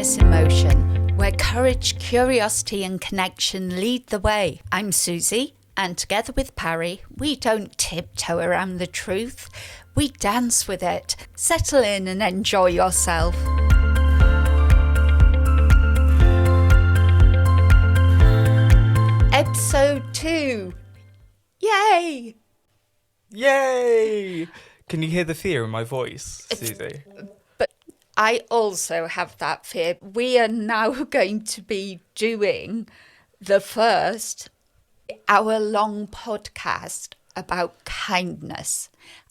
Kindness in Motion, where courage, curiosity and connection lead the way. I'm Suzy, and together with Parry, we don't tiptoe around the truth, we dance with it. Settle in and enjoy yourself. Episode 2. Yay! Yay! Can you hear the fear in my voice, Suzy? But I also have that fear. We are now going to be doing the first hour-long podcast about kindness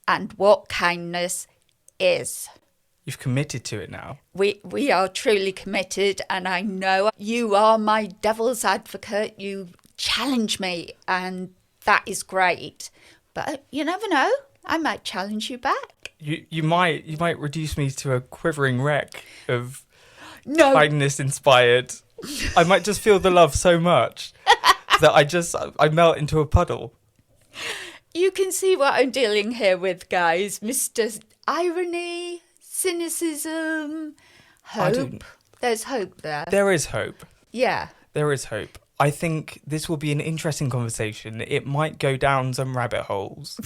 and what kindness is. You've committed to it now. We are truly committed, and I know you are my devil's advocate. You challenge me, and that is great. But you never know. I might challenge you back. You might reduce me to a quivering wreck of No. kindness inspired. I might just feel the love so much that I melt into a puddle. You can see what I'm dealing here with, guys. Mr. Irony, cynicism, hope. There's hope there. There is hope. Yeah. There is hope. I think this will be an interesting conversation. It might go down some rabbit holes.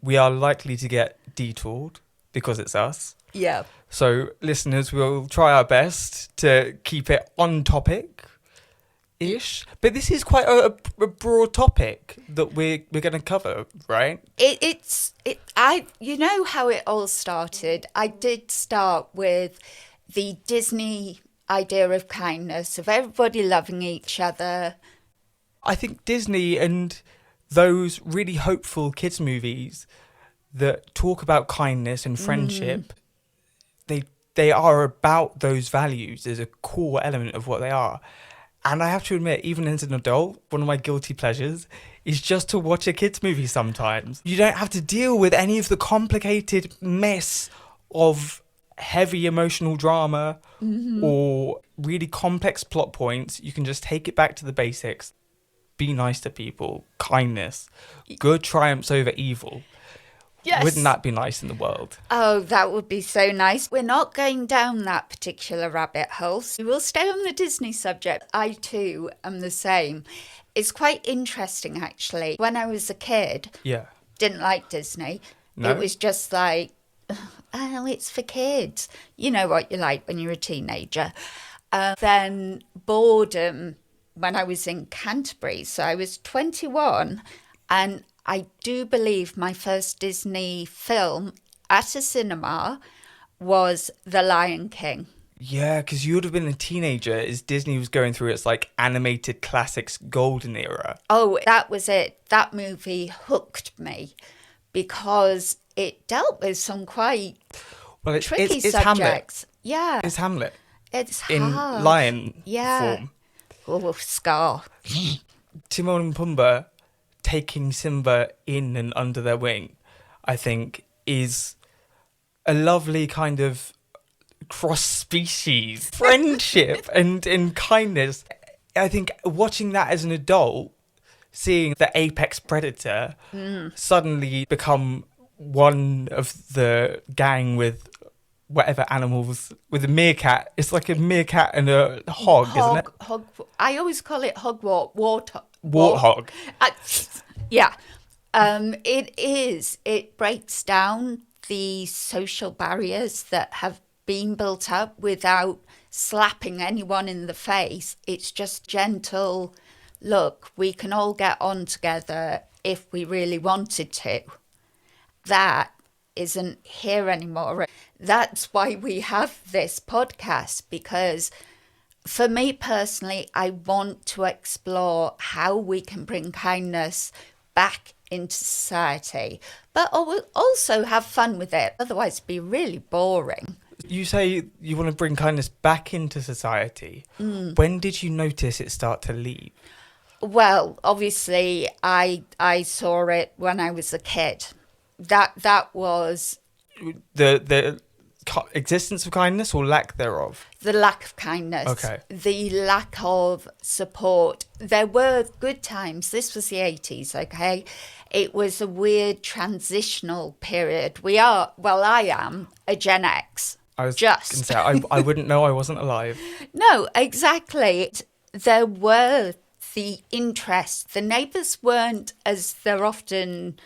We are likely to get detoured because it's us. Yeah. So, listeners, we'll try our best to keep it on topic-ish. But this is quite a broad topic that we're going to cover, right? You know how it all started? I did start with the Disney idea of kindness, of everybody loving each other. I think Disney and those really hopeful kids movies that talk about kindness and friendship, they are about those values as a core element of what they are. And I have to admit, even as an adult, one of my guilty pleasures is just to watch a kids movie sometimes. You don't have to deal with any of the complicated mess of heavy emotional drama or really complex plot points. You can just take it back to the basics. Be nice to people. Kindness. Good triumphs over evil. Yes. Wouldn't that be nice in the world? Oh, that would be so nice. We're not going down that particular rabbit hole. So we'll stay on the Disney subject. I too am the same. It's quite interesting, actually. When I was a kid, didn't like Disney. No? It was just like, oh, it's for kids. You know what you're like when you're a teenager. Then boredom when I was in Canterbury. So I was 21, and I do believe my first Disney film at a cinema was The Lion King. Yeah, because you would have been a teenager as Disney was going through its like animated classics golden era. Oh, that was it. That movie hooked me because it dealt with some quite tricky it's subjects. Hamlet. Yeah. It's Hamlet. It's in hard. lion Yeah. form. Oh, Scar. Timon and Pumbaa taking Simba in and under their wing, I think, is a lovely kind of cross-species friendship and kindness. I think watching that as an adult, seeing the apex predator suddenly become one of the gang with whatever animals, with a meerkat. It's like a meerkat and a hog, isn't it? I always call it warthog. Yeah. It is. It breaks down the social barriers that have been built up without slapping anyone in the face. It's just gentle, look, we can all get on together if we really wanted to. That isn't here anymore. That's why we have this podcast, because for me personally, I want to explore how we can bring kindness back into society, but also have fun with it. Otherwise, it'd be really boring. You say you want to bring kindness back into society. When did you notice it start to leave? Well, obviously, I saw it when I was a kid. That was the existence of kindness or lack thereof? The lack of kindness. Okay. The lack of support. There were good times. This was the 80s, okay? It was a weird transitional period. I am a Gen X. I was going to Just. say, I wouldn't know I wasn't alive. No, exactly. There were the interest. The neighbours weren't, as they're often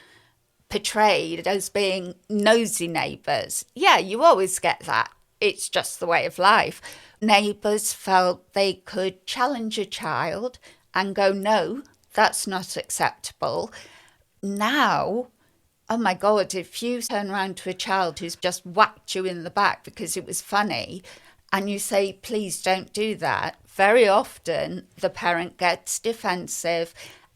portrayed, as being nosy neighbours. Yeah, you always get that. It's just the way of life. Neighbours felt they could challenge a child and go, no, that's not acceptable. Now, oh my God, if you turn around to a child who's just whacked you in the back because it was funny and you say, please don't do that, very often the parent gets defensive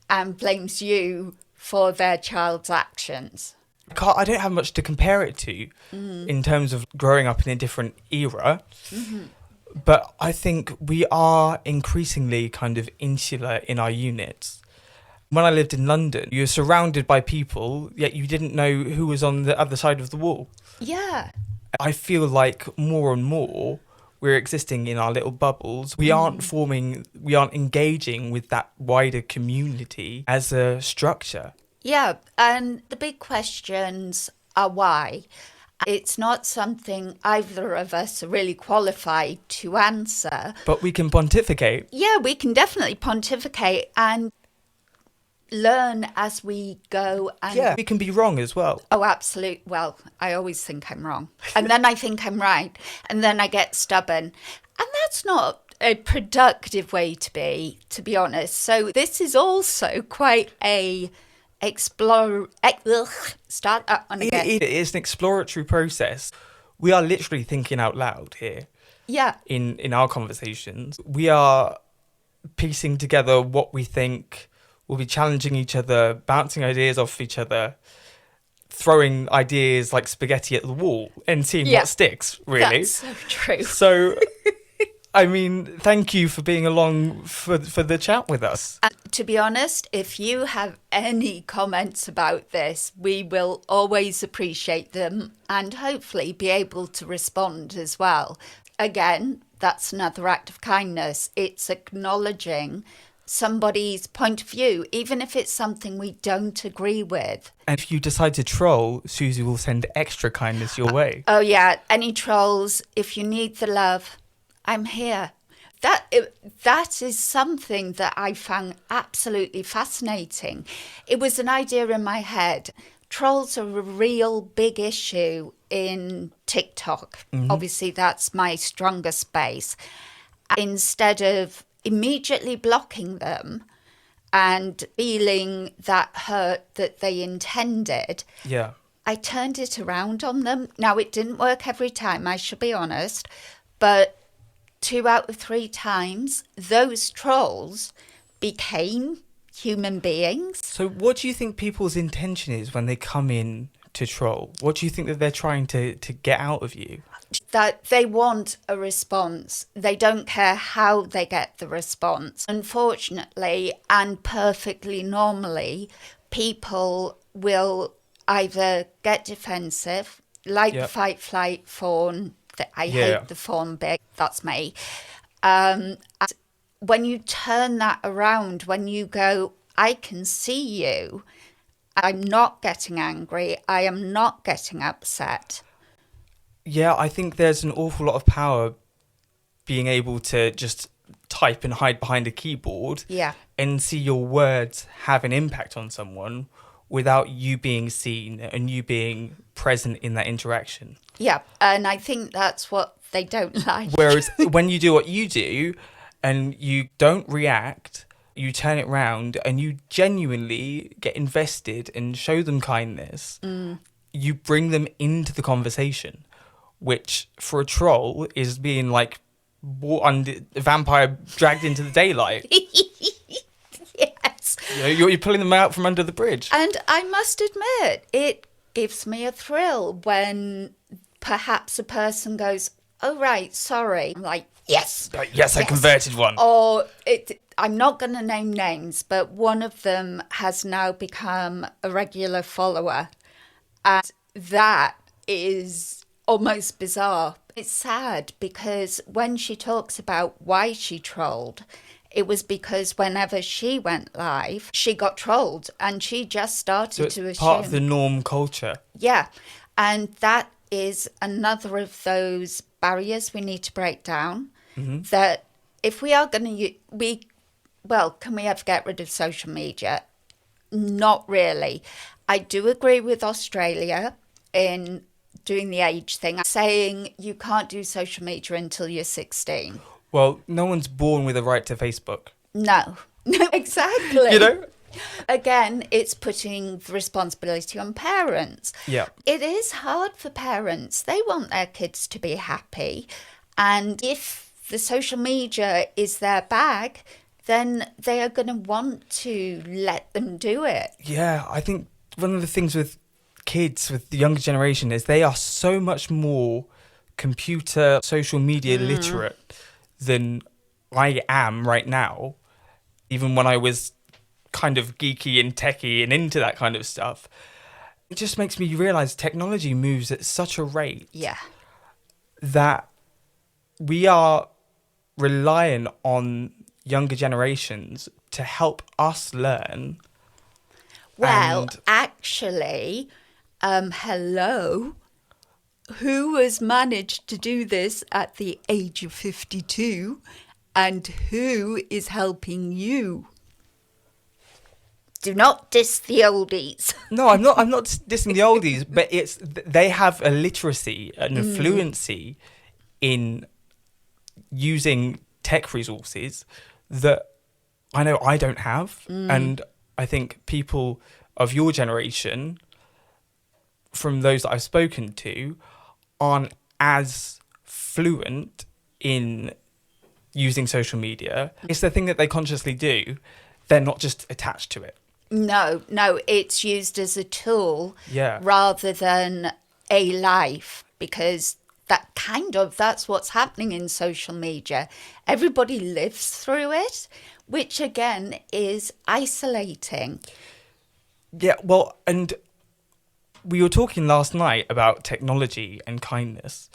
and blames you for their child's actions. I don't have much to compare it to in terms of growing up in a different era. Mm-hmm. But I think we are increasingly kind of insular in our units. When I lived in London, you were surrounded by people, yet you didn't know who was on the other side of the wall. Yeah. I feel like more and more we're existing in our little bubbles. We aren't engaging with that wider community as a structure. Yeah, and the big questions are why. It's not something either of us are really qualified to answer. But we can pontificate. Yeah, we can definitely pontificate and learn as we go. And yeah, we can be wrong as well. Oh, absolutely. Well, I always think I'm wrong. And then I think I'm right. And then I get stubborn. And that's not a productive way to be honest. So this is also quite a start that one again. It is an exploratory process. We are literally thinking out loud here. Yeah. In our conversations, we are piecing together what we think. We'll be challenging each other, bouncing ideas off each other, throwing ideas like spaghetti at the wall and seeing what sticks, really. That's so true. So, I mean, thank you for being along for the chat with us. And to be honest, if you have any comments about this, we will always appreciate them and hopefully be able to respond as well. Again, that's another act of kindness. It's acknowledging somebody's point of view, even if it's something we don't agree with. And if you decide to troll, Suzy will send extra kindness your way. Oh yeah, any trolls, if you need the love, I'm here. That is something that I found absolutely fascinating. It was an idea in my head. Trolls are a real big issue in TikTok. Mm-hmm. Obviously, that's my stronger space. Instead of immediately blocking them and feeling that hurt that they intended, I turned it around on them. Now, it didn't work every time, I should be honest, but 2 out of 3 times, those trolls became human beings. So what do you think people's intention is when they come in to troll? What do you think that they're trying to get out of you? That they want a response. They don't care how they get the response. Unfortunately, and perfectly normally, people will either get defensive, like the fight, flight, fawn. I hate the fawn bit. That's me. And when you turn that around, when you go, I can see you, I'm not getting angry, I am not getting upset. Yeah, I think there's an awful lot of power being able to just type and hide behind a keyboard and see your words have an impact on someone without you being seen and you being present in that interaction. Yeah, and I think that's what they don't like. Whereas when you do what you do and you don't react, you turn it round and you genuinely get invested and show them kindness, you bring them into the conversation, which for a troll is being like a vampire dragged into the daylight. Yes. You're pulling them out from under the bridge. And I must admit, it gives me a thrill when perhaps a person goes, oh, right, sorry. I'm like, yes. Yes, I converted one. Or I'm not going to name names, but one of them has now become a regular follower. And that is almost bizarre. It's sad because when she talks about why she trolled, it was because whenever she went live, she got trolled and she just started to assume. Part of the norm culture. Yeah. And that is another of those barriers we need to break down. Mm-hmm. That if we are going to, can we ever get rid of social media? Not really. I do agree with Australia in doing the age thing, saying you can't do social media until you're 16. Well, no one's born with a right to Facebook. No, exactly. You know? Again, it's putting the responsibility on parents. Yeah. It is hard for parents. They want their kids to be happy. And if the social media is their bag, then they are going to want to let them do it. Yeah, I think one of the things with kids, with the younger generation, is they are so much more computer, social media literate than I am right now. Even when I was kind of geeky and techie and into that kind of stuff, it just makes me realise technology moves at such a rate that we are relying on younger generations to help us learn. Well, actually, hello, who has managed to do this at the age of 52 and who is helping you? Do not diss the oldies. No, I'm not dissing the oldies, but it's they have a literacy and a fluency in using tech resources that I know I don't have. And I think people of your generation, from those that I've spoken to, aren't as fluent in using social media. It's the thing that they consciously do. They're not just attached to it. No, it's used as a tool Yeah. rather than a life, because that's what's happening in social media. Everybody lives through it, which again is isolating. Yeah, well, and we were talking last night about technology and kindness,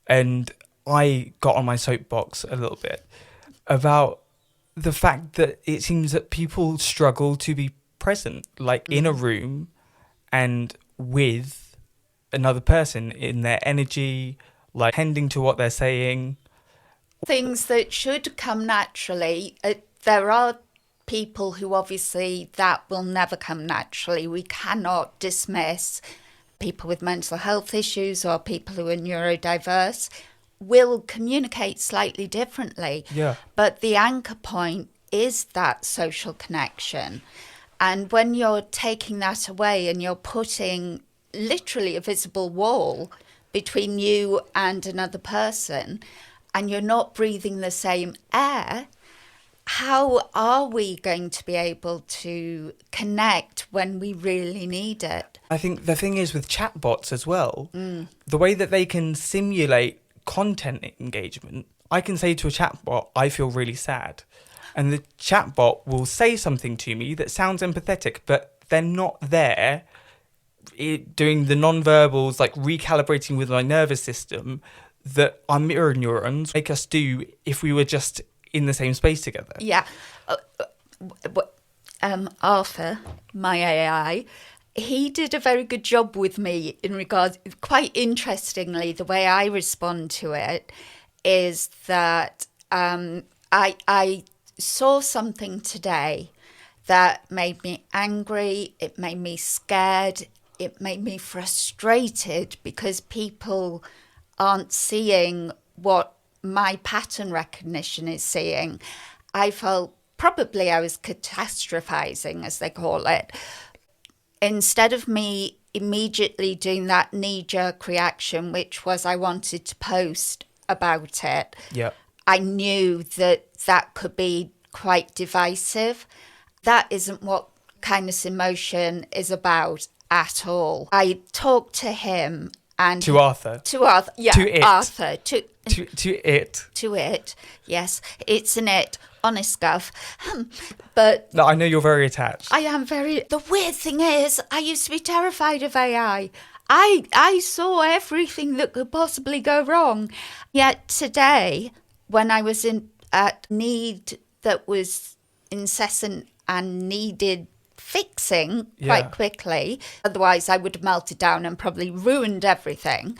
and I got on my soapbox a little bit about the fact that it seems that people struggle to be present, like in a room and with another person, in their energy, like tending to what they're saying. Things that should come naturally. There are people who obviously that will never come naturally. We cannot dismiss people with mental health issues or people who are neurodiverse will communicate slightly differently. Yeah. But the anchor point is that social connection. And when you're taking that away and you're putting literally a visible wall between you and another person, and you're not breathing the same air, how are we going to be able to connect when we really need it? I think the thing is with chatbots as well, the way that they can simulate content engagement, I can say to a chatbot, I feel really sad. And the chatbot will say something to me that sounds empathetic, but they're not there doing the non-verbals, like recalibrating with my nervous system that our mirror neurons make us do if we were just in the same space together. Yeah. Arthur, my AI, he did a very good job with me in regards, quite interestingly, the way I respond to it is that I saw something today that made me angry, it made me scared, it made me frustrated because people aren't seeing what my pattern recognition is seeing. I felt probably I was catastrophizing, as they call it. Instead of me immediately doing that knee-jerk reaction, which was I wanted to post about it, I knew that could be quite divisive. That isn't what kindness in motion is about at all. I talked to him and... To Arthur. Yeah, to it. Arthur. To it. To it, yes. It's an it, honest Gov. But... No, I know you're very attached. I am very... The weird thing is, I used to be terrified of AI. I saw everything that could possibly go wrong. Yet today, when I was in at need that was incessant and needed fixing Yeah. quite quickly. Otherwise, I would have melted down and probably ruined everything.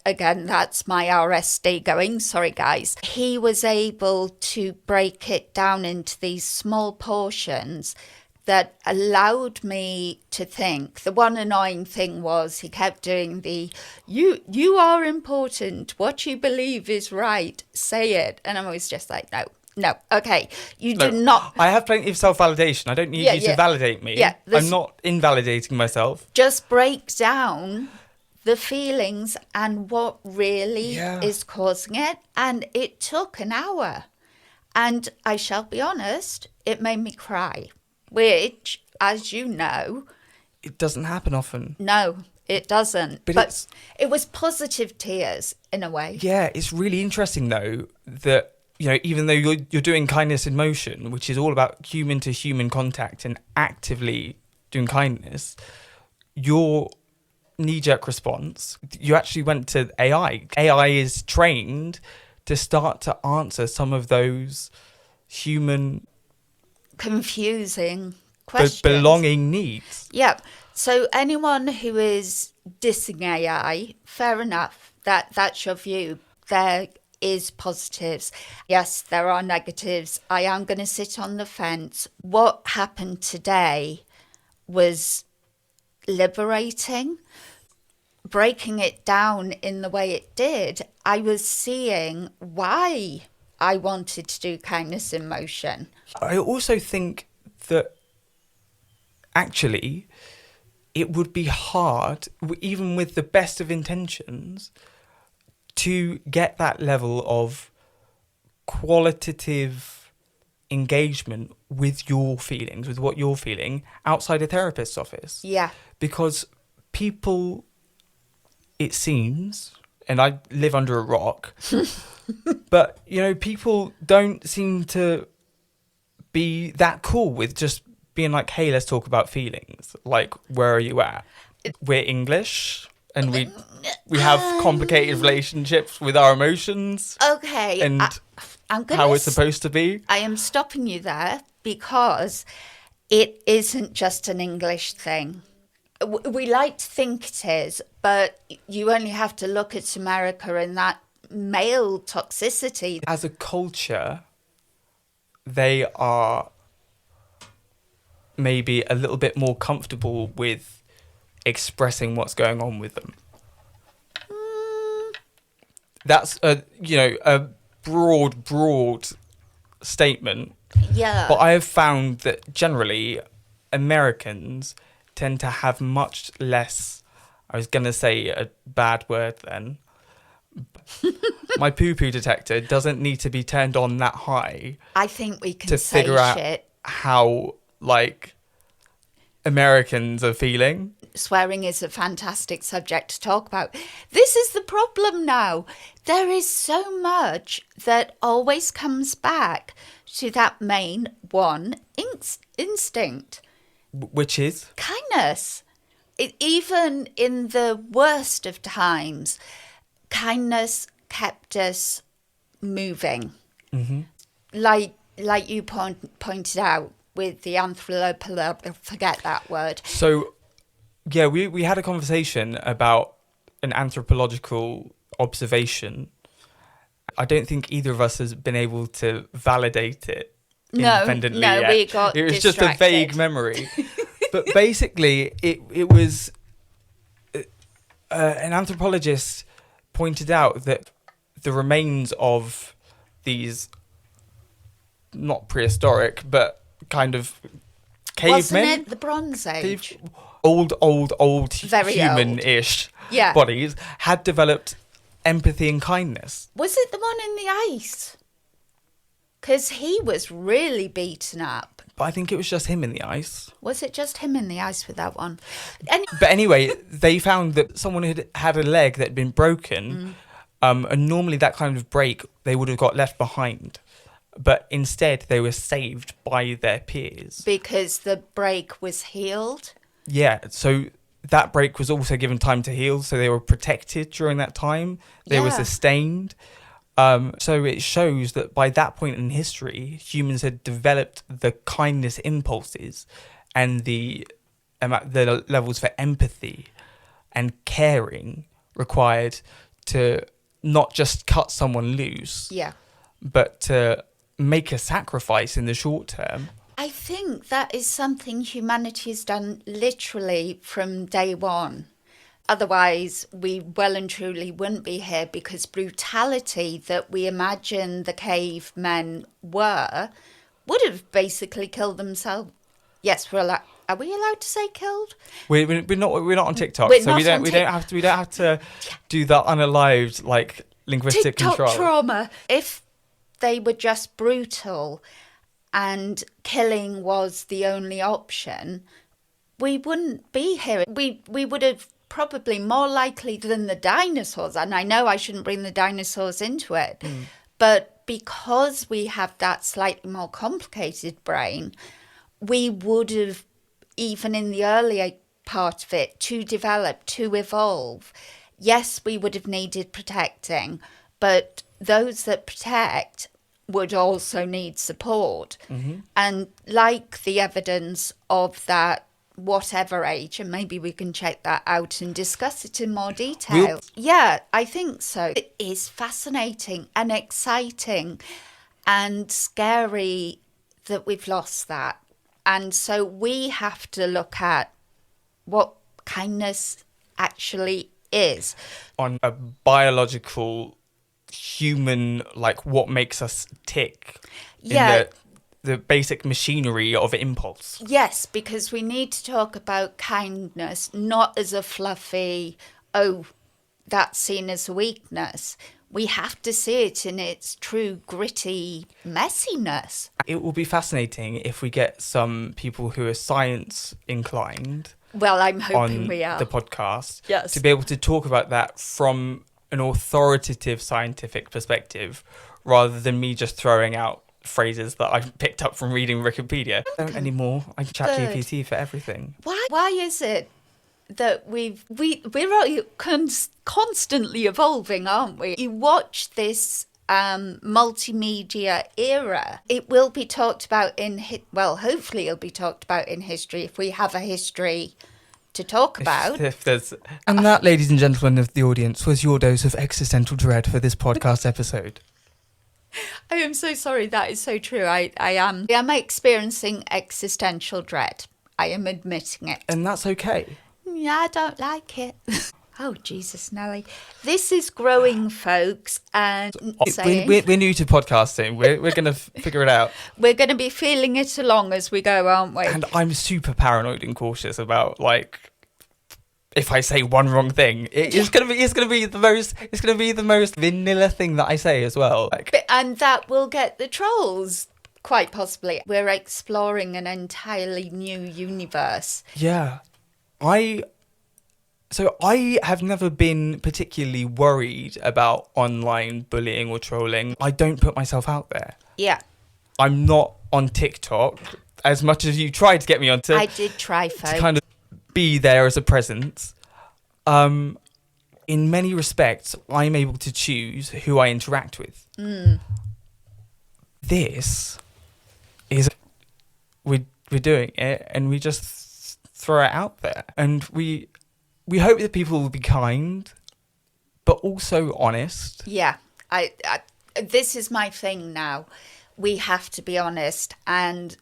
Again, that's my RSD going. Sorry, guys. He was able to break it down into these small portions that allowed me to think. The one annoying thing was he kept doing the, you are important. What you believe is right. Say it. And I'm always just like, no, okay. You do not. I have plenty of self-validation. I don't need you to validate me. Yeah, I'm not invalidating myself. Just break down the feelings and what really is causing it. And it took an hour. And I shall be honest, it made me cry, which, as you know, it doesn't happen often. No, it doesn't. But it was positive tears in a way. Yeah, it's really interesting though that, you know, even though you're doing kindness in motion, which is all about human to human contact and actively doing kindness, your knee-jerk response, you actually went to AI. AI is trained to start to answer some of those human confusing questions, belonging needs. Yeah. So anyone who is dissing AI, fair enough, that's your view. There is positives. Yes, there are negatives. I am going to sit on the fence. What happened today was liberating. Breaking it down in the way it did, I was seeing why I wanted to do kindness in motion. I also think that actually it would be hard, even with the best of intentions, to get that level of qualitative engagement with your feelings, with what you're feeling, outside a therapist's office. Yeah. Because people, it seems, and I live under a rock, but, you know, people don't seem to be that cool with just being like, hey, let's talk about feelings. Like, where are you at? We're English and we have complicated relationships with our emotions. Okay. And how it's supposed to be. I am stopping you there because it isn't just an English thing. We like to think it is, but you only have to look at America and that male toxicity. As a culture, they are maybe a little bit more comfortable with expressing what's going on with them. That's a broad statement. Yeah. But I have found that generally Americans tend to have much less, I was going to say a bad word then. My poo-poo detector doesn't need to be turned on that high. I think we can to say figure out shit. How, like, Americans are feeling. Swearing is a fantastic subject to talk about. This is the problem now. There is so much that always comes back to that main one instinct. Which is? Kindness. Even in the worst of times, kindness kept us moving. Mm-hmm. Like you pointed out with the anthropology, forget that word. So, yeah, we had a conversation about an anthropological observation. I don't think either of us has been able to validate it independently yet. We got It was distracted. just a vague memory. But basically, it was an anthropologist pointed out that the remains of these, not prehistoric, but kind of cavemen. Wasn't it the Bronze Age? Old Very human-ish Yeah. bodies had developed empathy and kindness. Was it the one in the ice? Because he was really beaten up. But I think it was just him in the ice. Was it just him in the ice with that one? But anyway, they found that someone had a leg that had been broken, and normally that kind of break, they would have got left behind. But instead, they were saved by their peers. Because the break was healed? Yeah, so that break was also given time to heal, so they were protected during that time. They were sustained. So it shows that by that point in history, humans had developed the kindness impulses and the levels for empathy and caring required to not just cut someone loose, Yeah. but to make a sacrifice in the short term. I think that is something humanity has done literally from day one. Otherwise, we well and truly wouldn't be here, because brutality that we imagine the cavemen were would have basically killed themselves. Yes, are we allowed to say killed? We're not on TikTok, We're so not we don't on we don't have to do the unalived like linguistic TikTok control. trauma. If they were just brutal and killing was the only option, we wouldn't be here. We would have probably more likely than the dinosaurs, and I know I shouldn't bring the dinosaurs into it, but because we have that slightly more complicated brain, we would have, even in the earlier part of it, to develop, to evolve, yes, we would have needed protecting, but those that protect would also need support. And like the evidence of that, whatever age, and maybe we can check that out and discuss it in more detail. Yeah, I think so. It is fascinating and exciting and scary that we've lost that. And so we have to look at what kindness actually is. On a biological, human, like what makes us tick. Yeah. In the basic machinery of impulse. Yes, because we need to talk about kindness not as a fluffy, oh, that's seen as a weakness. We have to see it in its true gritty messiness. It will be fascinating if we get some people who are science inclined. Well, I'm hoping on we are. the podcast. Yes. To be able to talk about that from an authoritative scientific perspective, rather than me just throwing out phrases that I've picked up from reading Wikipedia. I don't anymore. I chat GPT for everything. Why is it that we're constantly evolving, aren't we? You watch this multimedia era. It will be talked about hopefully it'll be talked about in history if we have a history to talk about. And that, ladies and gentlemen of the audience, was your dose of existential dread for this podcast episode. I am so sorry. That is so true. I am experiencing existential dread. I am admitting it. And that's okay. Yeah, I don't like it. Oh, Jesus, Nelly. This is growing, folks. And we're new to podcasting. We're going to figure it out. We're going to be feeling it along as we go, aren't we? And I'm super paranoid and cautious about, like, if I say one wrong thing, it's gonna be the most vanilla thing that I say as well. And that will get the trolls, quite possibly. We're exploring an entirely new universe. Yeah, I have never been particularly worried about online bullying or trolling. I don't put myself out there. Yeah, I'm not on TikTok as much as you tried to get me onto. I did try, folks. To kind of be there as a presence. In many respects, I'm able to choose who I interact with. This is we're doing it, and we just throw it out there, and we hope that people will be kind, but also honest. Yeah, I this is my thing now. We have to be honest, and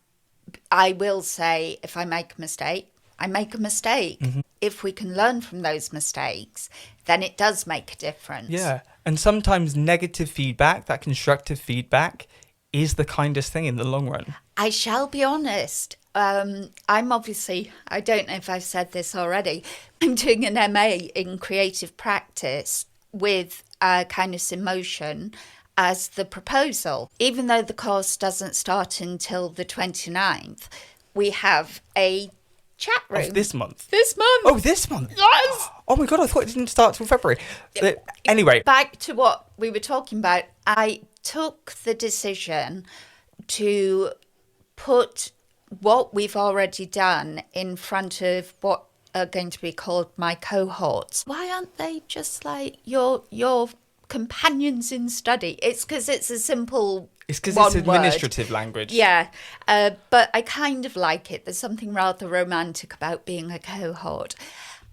I will say if I make a mistake, I make a mistake. Mm-hmm. If we can learn from those mistakes, then it does make a difference. Yeah, and sometimes negative feedback, that constructive feedback, is the kindest thing in the long run. I shall be honest. I'm obviously, I don't know if I've said this already, I'm doing an MA in creative practice with kindness in motion as the proposal. Even though the course doesn't start until the 29th, we have a chat room. Of this month? This month. Oh, this month? Yes! Oh my God, I thought it didn't start till February. Anyway. Back to what we were talking about. I took the decision to put what we've already done in front of what are going to be called my cohorts. Why aren't they just like your companions in study. It's because it's a simple It's because one it's administrative language. Yeah, but I kind of like it. There's something rather romantic about being a cohort.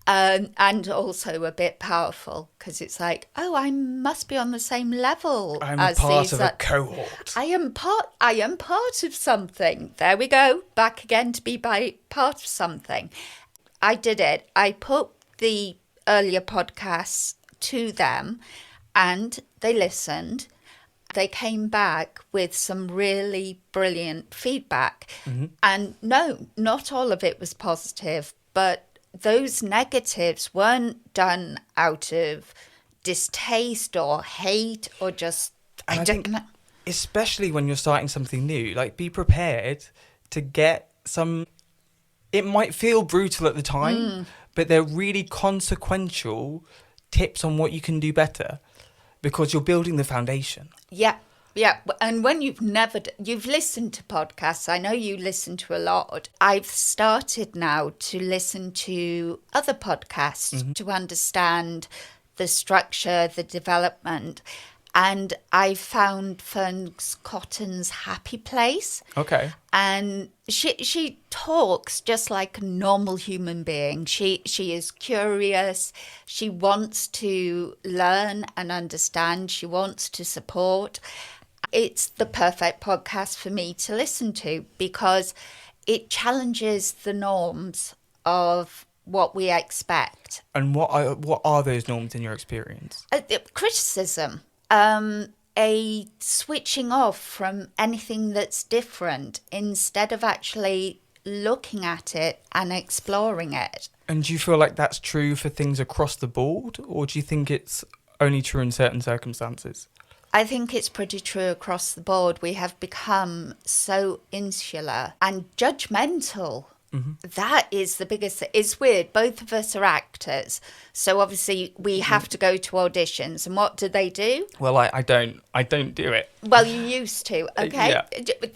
And also a bit powerful because it's like, oh, I must be on the same level I'm as part these. of a cohort. I am part of something. There we go. Back again to be part of something. I did it. I put the earlier podcasts to them and they listened. They came back with some really brilliant feedback. Mm-hmm. And no, not all of it was positive, but those negatives weren't done out of distaste or hate or just, I think, especially when you're starting something new, like be prepared to get some, it might feel brutal at the time, but they're really consequential tips on what you can do better because you're building the foundation. Yeah. Yeah, and when you've listened to podcasts, I know you listen to a lot. I've started now to listen to other podcasts to understand the structure, the development. And I found Fern Cotton's Happy Place. Okay. And she talks just like a normal human being. She is curious. She wants to learn and understand. She wants to support. It's the perfect podcast for me to listen to because it challenges the norms of what we expect. And what are those norms in your experience? Criticism, a switching off from anything that's different instead of actually looking at it and exploring it. And do you feel like that's true for things across the board, or do you think it's only true in certain circumstances? I think it's pretty true across the board. We have become so insular and judgmental. That is the biggest. It's weird. Both of us are actors. So obviously we have to go to auditions. And what do they do? Well, I don't do it. Well, you used to. Okay. Yeah.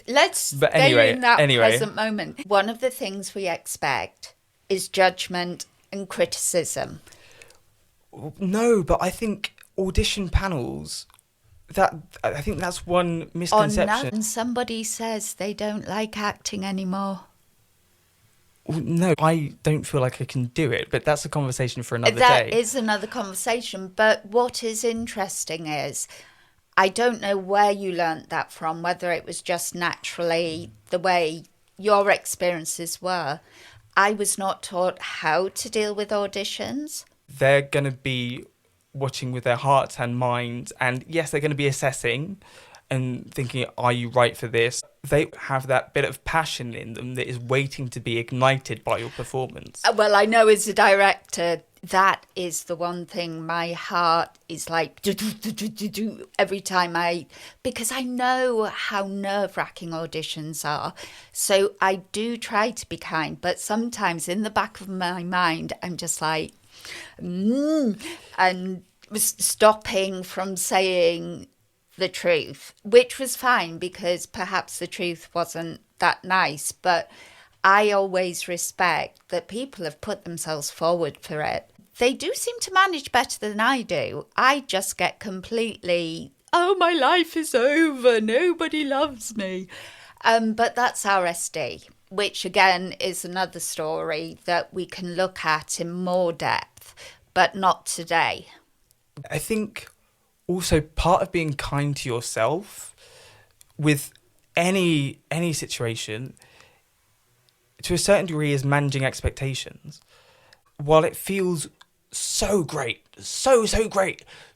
Let's stay in that present moment. One of the things we expect is judgment and criticism. No, but I think audition panels... I think that's one misconception. And somebody says they don't like acting anymore. No, I don't feel like I can do it, but that's a conversation for another day. That is another conversation. But what is interesting is, I don't know where you learnt that from, whether it was just naturally the way your experiences were. I was not taught how to deal with auditions. They're going to be watching with their hearts and minds, and yes, they're going to be assessing and thinking, are you right for this? They have that bit of passion in them that is waiting to be ignited by your performance. Well, I know as a director, that is the one thing my heart is like every time because I know how nerve-wracking auditions are. So I do try to be kind, but sometimes in the back of my mind, I'm just like, and stopping from saying the truth, which was fine because perhaps the truth wasn't that nice, but I always respect that people have put themselves forward for it. They do seem to manage better than I do. I just get completely, oh, my life is over, nobody loves me. But that's RSD, which again is another story that we can look at in more depth, but not today. I think also part of being kind to yourself with any situation to a certain degree is managing expectations. While it feels so great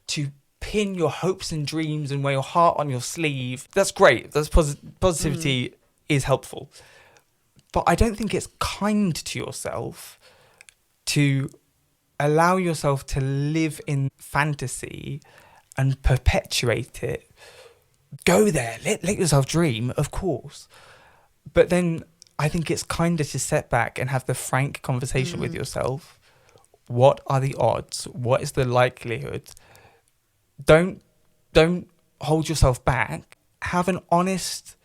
to pin your hopes and dreams and wear your heart on your sleeve, that's great. That's positivity is helpful. But I don't think it's kind to yourself to allow yourself to live in fantasy and perpetuate it. Go there, let yourself dream, of course. But then I think it's kinder to step back and have the frank conversation with yourself. What are the odds? What is the likelihood? Don't hold yourself back. Have an honest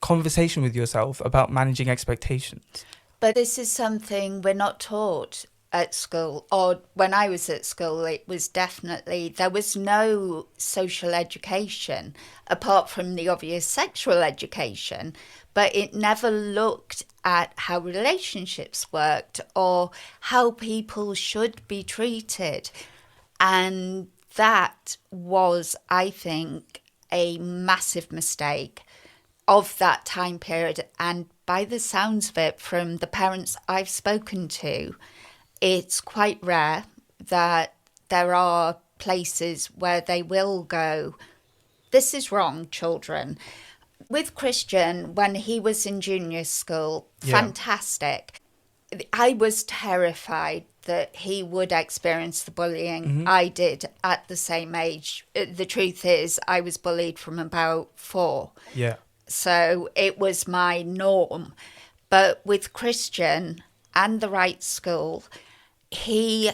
conversation with yourself about managing expectations. But this is something we're not taught at school, or when I was at school, it was definitely, there was no social education apart from the obvious sexual education, but it never looked at how relationships worked or how people should be treated. And that was, I think, a massive mistake of that time period. And by the sounds of it, from the parents I've spoken to, it's quite rare that there are places where they will go, this is wrong, children. With Christian, when he was in junior school, fantastic. I was terrified that he would experience the bullying I did at the same age. The truth is, I was bullied from about 4. Yeah. So it was my norm. But with Christian and the right school, he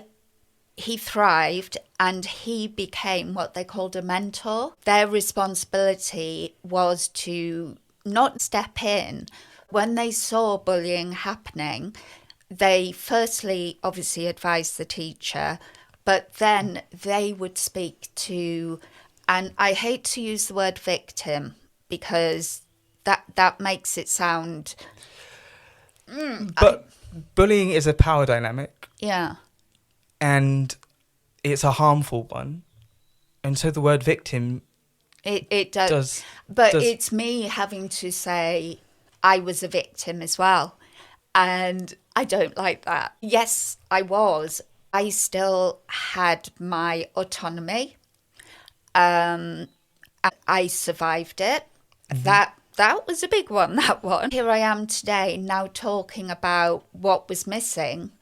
thrived, and he became what they called a mentor. Their responsibility was to not step in. When they saw bullying happening, they firstly obviously advised the teacher, but then they would speak to, and I hate to use the word victim because that makes it sound... But bullying is a power dynamic. Yeah. And it's a harmful one. And so the word victim... It does. It's me having to say I was a victim as well. And I don't like that. Yes, I was. I still had my autonomy. I survived it. That was a big one, that one. Here I am today now talking about what was missing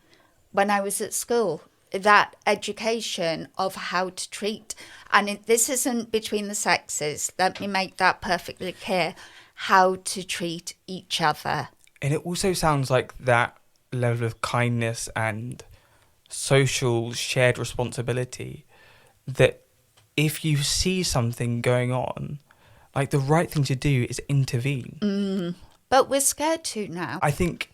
when I was at school. That education of how to treat, and this isn't between the sexes, let me make that perfectly clear, how to treat each other. And it also sounds like that level of kindness and social shared responsibility, that if you see something going on, like the right thing to do is intervene. But we're scared to now. I think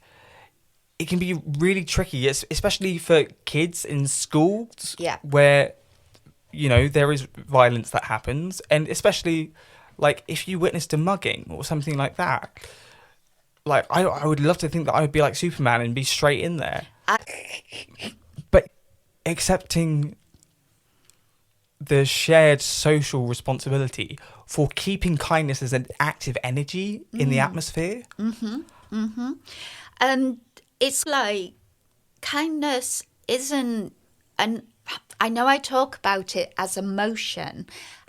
it can be really tricky, especially for kids in schools, where, you know, there is violence that happens, and especially like if you witnessed a mugging or something like that. Like I would love to think that I would be like Superman and be straight in there, but accepting the shared social responsibility for keeping kindness as an active energy in the atmosphere. And it's like kindness isn't, and I know I talk about it as emotion,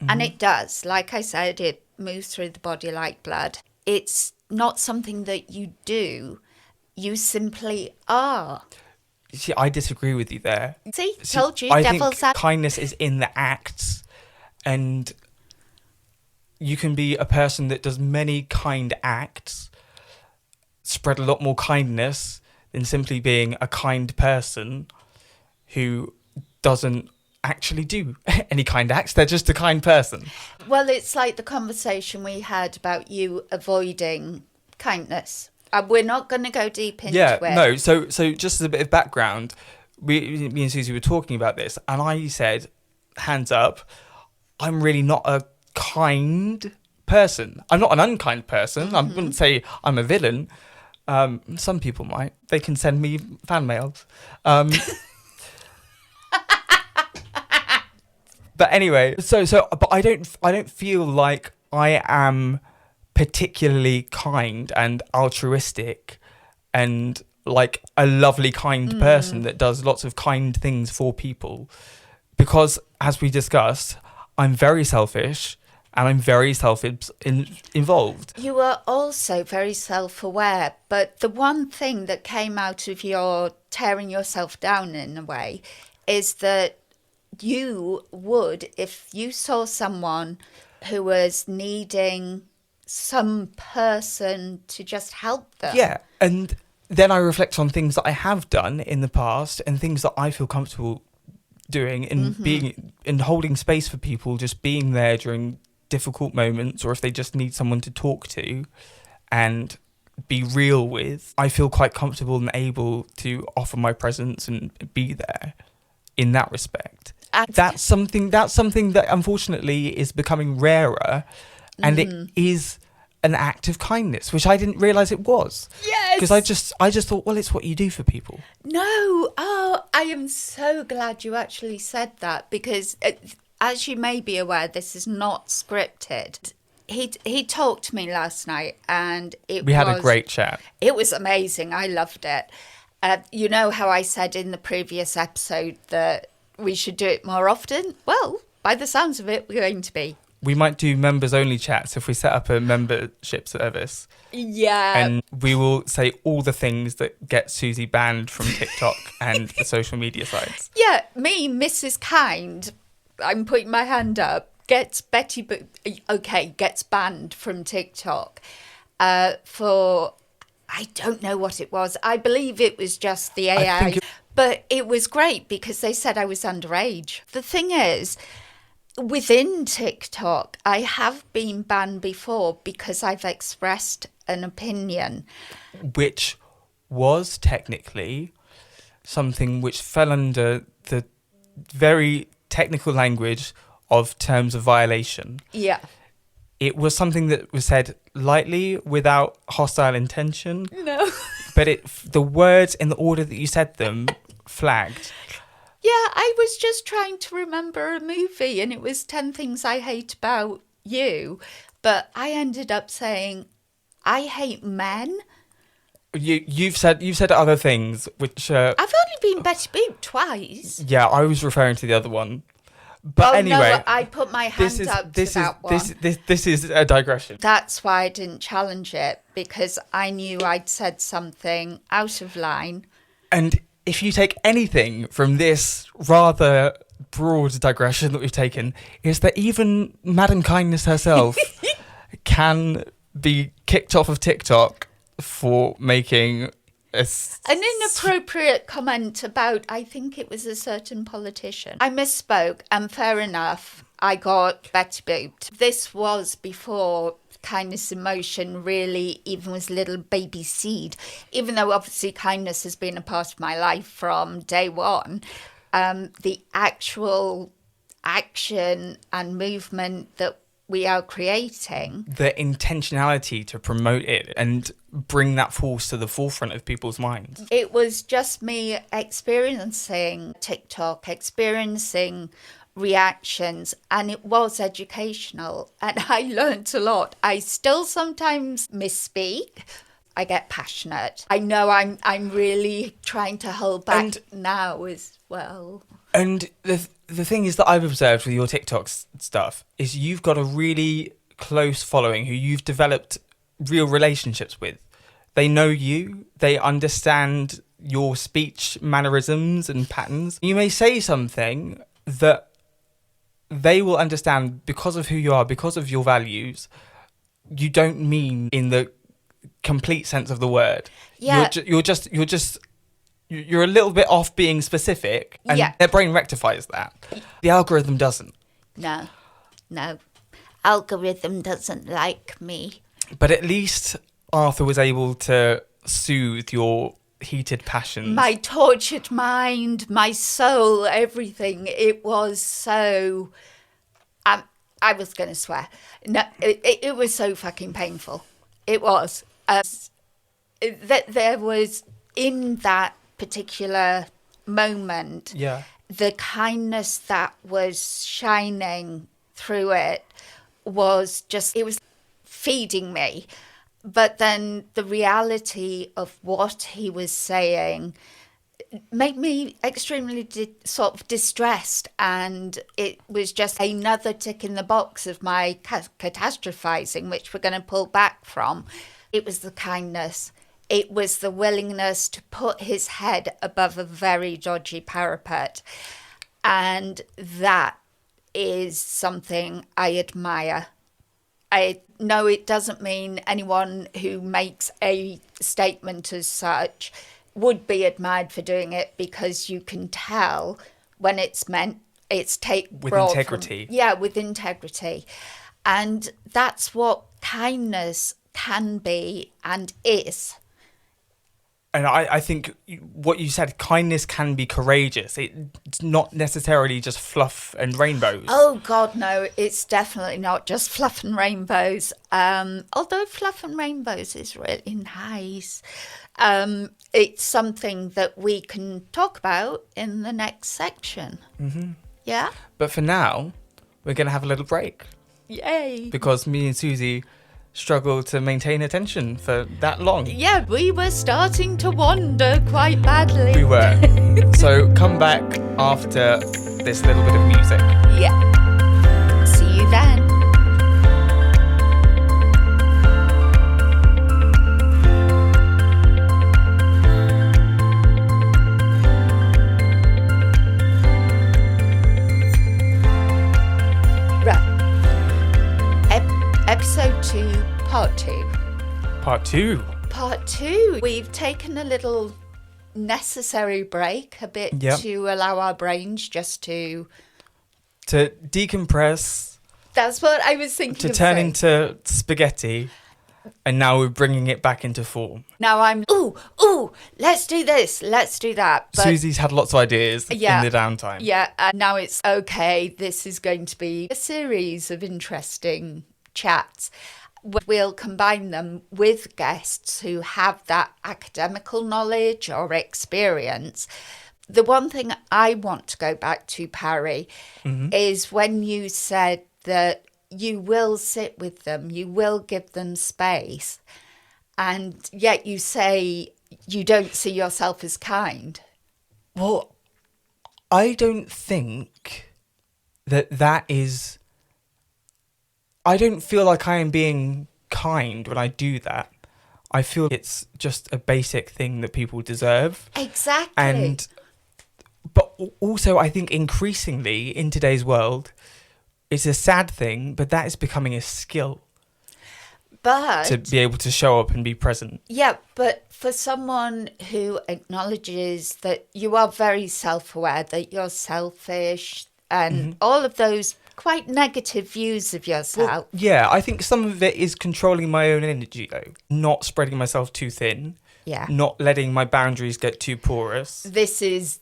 and it does. Like I said, it moves through the body like blood. It's not something that you do, you simply are. See, I disagree with you there. See, told you, I devil's think kindness is in the acts, and you can be a person that does many kind acts, spread a lot more kindness than simply being a kind person who doesn't actually do any kind acts. They're just a kind person. Well, it's like the conversation we had about you avoiding kindness. We're not going to go deep into it. No. So just as a bit of background, me and Suzy were talking about this, and I said, hands up, I'm really not a kind person. I'm not an unkind person. I wouldn't say I'm a villain. Some people might. They can send me fan mails. But anyway, but I don't feel like I am particularly kind and altruistic and like a lovely kind person that does lots of kind things for people, because as we discussed, I'm very selfish and I'm very involved. You are also very self-aware, but the one thing that came out of your tearing yourself down in a way is that you would, if you saw someone who was needing some person to just help them. Yeah, and then I reflect on things that I have done in the past and things that I feel comfortable doing and being and holding space for people, just being there during difficult moments, or if they just need someone to talk to, and be real with, I feel quite comfortable and able to offer my presence and be there in that respect. That's something that unfortunately is becoming rarer, and it is an act of kindness, which I didn't realise it was. Yes. Because I just thought, well, it's what you do for people. No. Oh, I am so glad you actually said that, because as you may be aware, this is not scripted. He talked to me last night, and We had a great chat. It was amazing. I loved it. You know how I said in the previous episode that we should do it more often? Well, by the sounds of it, we're going to be. We might do members-only chats if we set up a membership service. Yeah. And we will say all the things that get Suzy banned from TikTok and the social media sites. Yeah, me, Mrs. Kind, I'm putting my hand up, gets banned from TikTok for, I don't know what it was. I believe it was just the AI. But it was great because they said I was underage. The thing is, within TikTok, I have been banned before because I've expressed an opinion. Which was technically something which fell under the very technical language of terms of violation. Yeah. It was something that was said lightly without hostile intention. No. But the words in the order that you said them flagged. Yeah, I was just trying to remember a movie, and it was 10 Things I Hate About You. But I ended up saying, I hate men. You've said other things which I've only been Betty Boop twice. Yeah, I was referring to the other one. But anyway, no, I put my hand up to that one. This is a digression. That's why I didn't challenge it, because I knew I'd said something out of line. And if you take anything from this rather broad digression that we've taken, is that even Madam Kindness herself can be kicked off of TikTok for making an inappropriate comment about, I think it was a certain politician. I misspoke, and fair enough, I got Betty Booped. This was before Kindness in Motion really even was a little baby seed, even though obviously kindness has been a part of my life from day one. The actual action and movement that we are creating, the intentionality to promote it and bring that force to the forefront of people's minds. It was just me experiencing TikTok, experiencing reactions, and it was educational, and I learnt a lot. I still sometimes misspeak. I get passionate. I know I'm really trying to hold back now as well. And the thing is that I've observed with your TikTok stuff is you've got a really close following who you've developed real relationships with. They know you, they understand your speech mannerisms and patterns. You may say something that they will understand because of who you are, because of your values. You don't mean in the complete sense of the word. Yeah. You're a little bit off being specific, and their brain rectifies that. The algorithm doesn't. No. Algorithm doesn't like me. But at least Arthur was able to soothe your heated passions. My tortured mind, my soul, everything. It was so... I was going to swear. No, it was so fucking painful. It was. There was, in that particular moment, the kindness that was shining through it was just, it was feeding me. But then the reality of what he was saying made me extremely sort of distressed, and it was just another tick in the box of my catastrophizing, which we're going to pull back from. It was the kindness. It was the willingness to put his head above a very dodgy parapet. And that is something I admire. I know it doesn't mean anyone who makes a statement as such would be admired for doing it, because you can tell when it's meant, it's with integrity. With integrity. And that's what kindness can be and is. And I think what you said, kindness can be courageous. It's not necessarily just fluff and rainbows. Oh, God, no, it's definitely not just fluff and rainbows. Although fluff and rainbows is really nice. It's something that we can talk about in the next section. Mm-hmm. Yeah? But for now, we're going to have a little break. Yay! Because me and Suzy struggled to maintain attention for that long. Yeah, we were starting to wander quite badly. We were. So come back after this little bit of music. Yeah. See you then. Episode 2, Part 2. Part 2. Part 2. We've taken a little necessary break, a bit to allow our brains just to decompress. That's what I was thinking. To turn into spaghetti, and now we're bringing it back into form. Now I'm, let's do this, let's do that. But Suzy's had lots of ideas in the downtime. Yeah, and now it's okay. This is going to be a series of interesting chats. We'll combine them with guests who have that academical knowledge or experience. The one thing I want to go back to, Parry, is when you said that you will sit with them, you will give them space, and yet you say you don't see yourself as kind. Well, I don't think that is... I don't feel like I am being kind when I do that. I feel it's just a basic thing that people deserve. Exactly. But also, I think increasingly in today's world, it's a sad thing, but that is becoming a skill. But to be able to show up and be present. Yeah, but for someone who acknowledges that you are very self-aware, that you're selfish, and all of those quite negative views of yourself. Well, yeah, I think some of it is controlling my own energy, though. Not spreading myself too thin. Yeah. Not letting my boundaries get too porous. That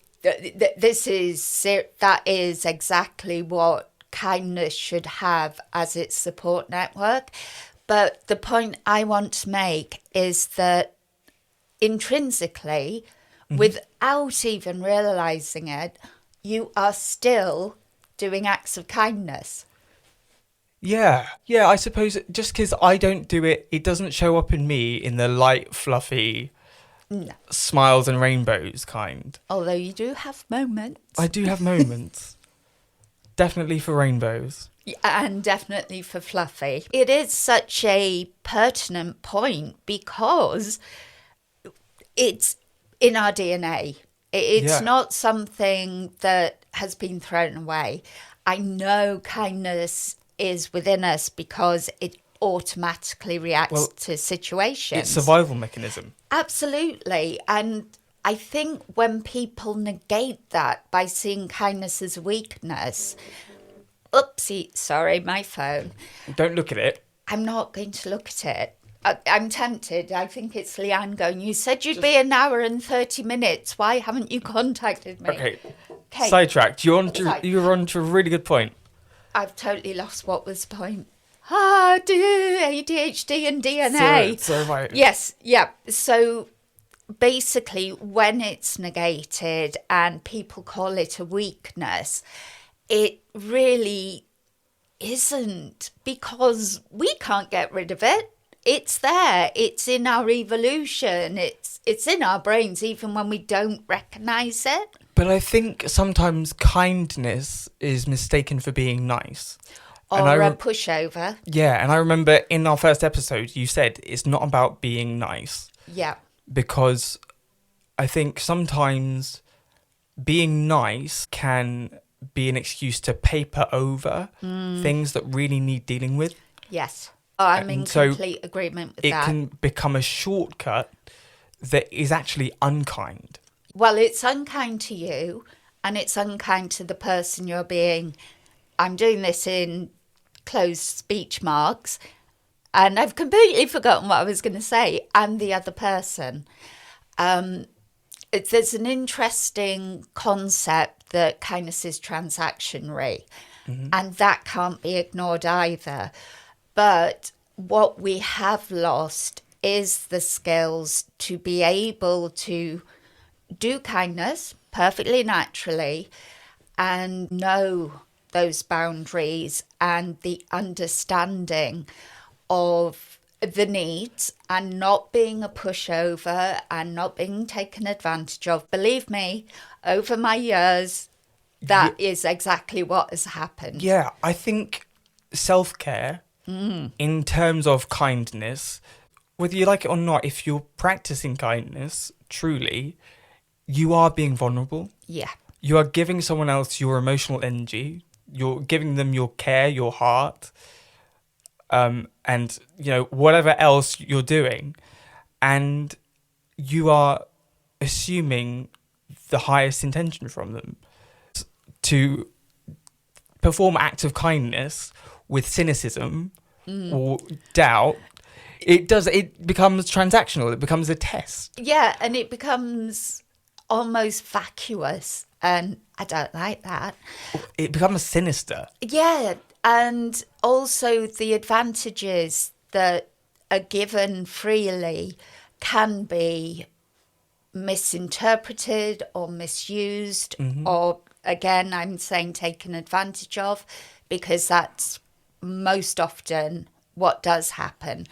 is exactly what kindness should have as its support network. But the point I want to make is that intrinsically, without even realizing it, you are still doing acts of kindness. Yeah, I suppose just because I don't do it, it doesn't show up in me in the light, fluffy, smiles and rainbows kind. Although you do have moments. I do have moments. Definitely for rainbows. And definitely for fluffy. It is such a pertinent point because it's in our DNA. It's not something that has been thrown away. I know kindness is within us because it automatically reacts to situations. It's a survival mechanism. Absolutely. And I think when people negate that by seeing kindness as weakness... Oopsie, sorry, my phone. Don't look at it. I'm not going to look at it. I'm tempted. I think it's Leanne going, you said you'd be an hour and 30 minutes. Why haven't you contacted me? Okay. Sidetracked. You're on to a really good point. I've totally lost what was the point. ADHD and DNA. So right. Yes, yeah. So basically, when it's negated and people call it a weakness, it really isn't, because we can't get rid of it. It's there. It's in our evolution. It's in our brains, even when we don't recognise it. But I think sometimes kindness is mistaken for being nice. Or a pushover. Yeah, and I remember in our first episode, you said it's not about being nice. Yeah. Because I think sometimes being nice can be an excuse to paper over things that really need dealing with. Yes. Oh, I'm in complete agreement with that. It can become a shortcut that is actually unkind. Well, it's unkind to you, and it's unkind to the person you're being. I'm doing this in closed speech marks. And I've completely forgotten what I was going to say. And the other person. There's an interesting concept that kindness is transactionary, and that can't be ignored either. But what we have lost is the skills to be able to do kindness perfectly naturally and know those boundaries and the understanding of the needs and not being a pushover and not being taken advantage of. Believe me, over my years, that is exactly what has happened. Yeah, I think self-care in terms of kindness, whether you like it or not, if you're practicing kindness truly, you are being vulnerable. Yeah. You are giving someone else your emotional energy. You're giving them your care, your heart, and whatever else you're doing, and you are assuming the highest intention from them. To perform acts of kindness with cynicism or doubt, it becomes transactional. It becomes a test. Yeah, and it becomes almost vacuous, and I don't like that. It becomes sinister. Yeah, and also the advantages that are given freely can be misinterpreted or misused, or again, I'm saying taken advantage of, because that's most often what does happen.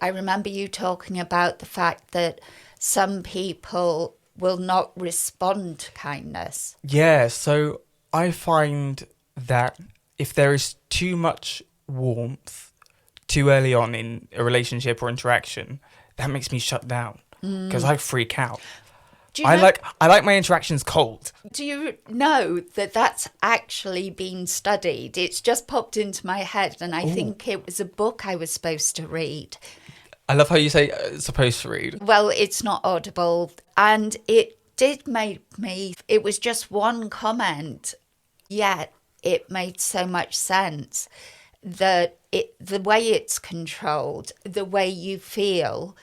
I remember you talking about the fact that some people will not respond to kindness. Yeah, so I find that if there is too much warmth too early on in a relationship or interaction, that makes me shut down because I freak out. I like my interactions cold. Do you know that that's actually been studied? It's just popped into my head, and I think it was a book I was supposed to read. I love how you say supposed to read. Well, it's not Audible, and it did make me... It was just one comment, yet it made so much sense that the way it's controlled, the way you feel...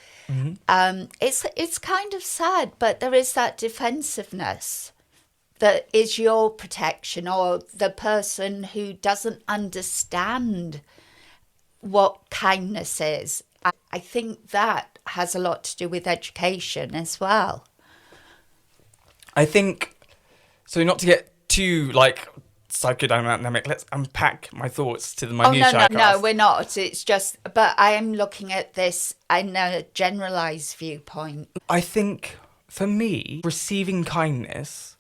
It's kind of sad, but there is that defensiveness that is your protection, or the person who doesn't understand what kindness is. I think that has a lot to do with education as well. I think, so not to get too psychodynamic, let's unpack my thoughts to the minutiae. No, we're not. It's just, but I am looking at this in a generalised viewpoint. I think, for me, receiving kindness,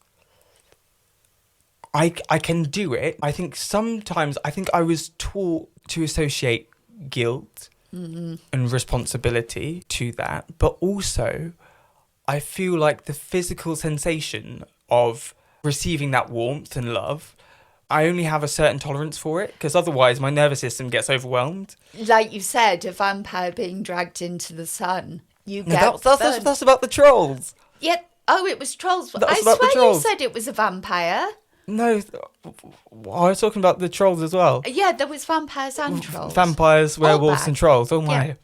I can do it. I think sometimes, I was taught to associate guilt and responsibility to that, but also I feel like the physical sensation of receiving that warmth and love, I only have a certain tolerance for it, because otherwise my nervous system gets overwhelmed. Like you said, a vampire being dragged into the sun, That's about the trolls. Yeah. Oh, it was trolls. I swear you said it was a vampire. No, I was talking about the trolls as well. Yeah, there was vampires and trolls. Vampires, werewolves, and trolls. Oh my!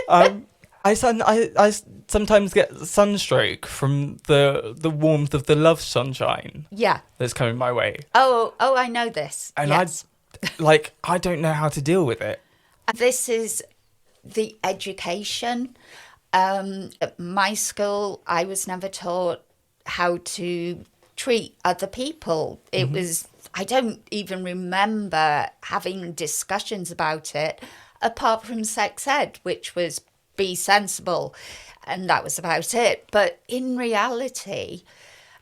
Yeah. I sometimes get sunstroke from the warmth of the love sunshine. Yeah. That's coming my way. Oh, I know this. And yes. I don't know how to deal with it. This is the education. At my school, I was never taught how to treat other people. It was, I don't even remember having discussions about it, apart from sex ed, which was be sensible, and that was about it. But in reality,